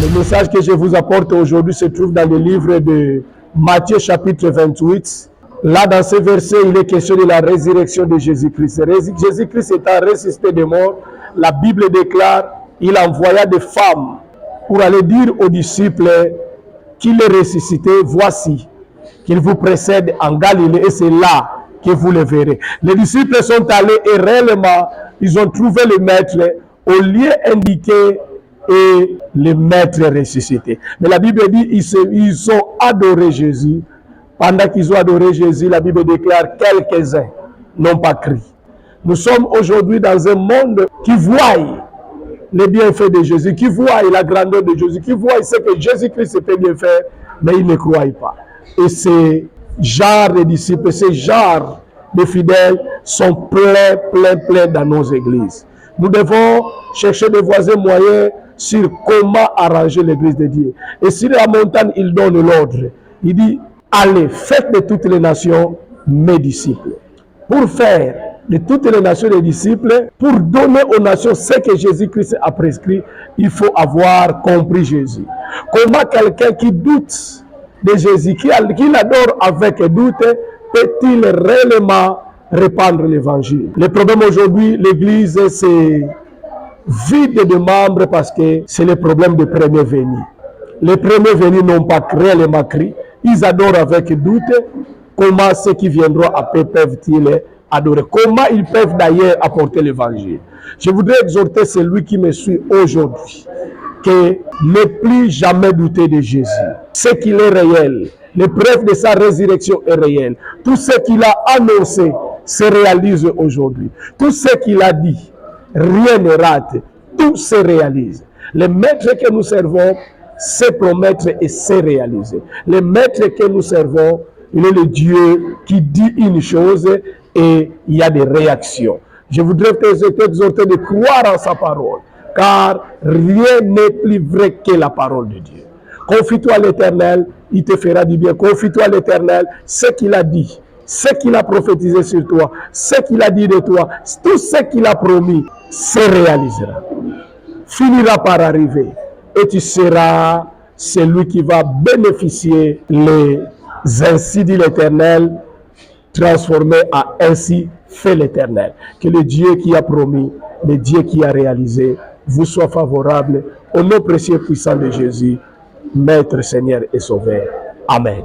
Le message que je vous apporte aujourd'hui se trouve dans le livre de Matthieu chapitre 28. Là, dans ce verset, il est question de la résurrection de Jésus-Christ. Jésus-Christ étant ressuscité des morts, la Bible déclare, il envoya des femmes pour aller dire aux disciples qu'il est ressuscité. Voici, qu'il vous précède en Galilée et c'est là que vous le verrez. Les disciples sont allés et réellement, ils ont trouvé le maître au lieu indiqué et le maître ressuscité. Mais la Bible dit ils ont adoré Jésus. Pendant qu'ils ont adoré Jésus, la Bible déclare quelques-uns n'ont pas crié. Nous sommes aujourd'hui dans un monde qui voit les bienfaits de Jésus, qui voit la grandeur de Jésus, qui voit ce que Jésus-Christ peut bien faire, mais ils ne croient pas. Et ces genres de disciples, ces genres de fidèles sont pleins dans nos églises. Nous devons chercher des voies et moyens sur comment arranger l'église de Dieu. Et sur la montagne, il donne l'ordre. Il dit, allez, faites de toutes les nations mes disciples. Pour faire de toutes les nations des disciples, pour donner aux nations ce que Jésus-Christ a prescrit, il faut avoir compris Jésus. Comment quelqu'un qui doute de Jésus, qui l'adore avec doute, peut-il réellement répandre l'évangile? Le problème aujourd'hui, l'église, c'est vide de membres parce que c'est le problème des premiers venus. Les premiers venus n'ont pas réellement crié, ils adorent avec doute. Comment ceux qui viendront après peuvent-ils adorer? Comment ils peuvent d'ailleurs apporter l'évangile? Je voudrais exhorter celui qui me suit aujourd'hui que ne plus jamais douter de Jésus. Ce qu'il est réel, l'épreuve de sa résurrection est réelle. Tout ce qu'il a annoncé se réalise aujourd'hui. Tout ce qu'il a dit, rien ne rate. Tout se réalise. Le maître que nous servons sait promettre et sait réaliser. Le maître que nous servons, il est le Dieu qui dit une chose et il y a des réactions. Je voudrais t'exhorter de croire en sa parole, car rien n'est plus vrai que la parole de Dieu. Confie-toi à l'Éternel, il te fera du bien. Confie-toi à l'Éternel, ce qu'il a dit, ce qu'il a prophétisé sur toi, ce qu'il a dit de toi, tout ce qu'il a promis se réalisera, finira par arriver. Et tu seras celui qui va bénéficier les ainsi dit l'Éternel, transformé à ainsi fait l'Éternel. Que le Dieu qui a promis, le Dieu qui a réalisé, vous soit favorable. Au nom précieux puissant de Jésus, Maître, Seigneur et Sauveur. Amen.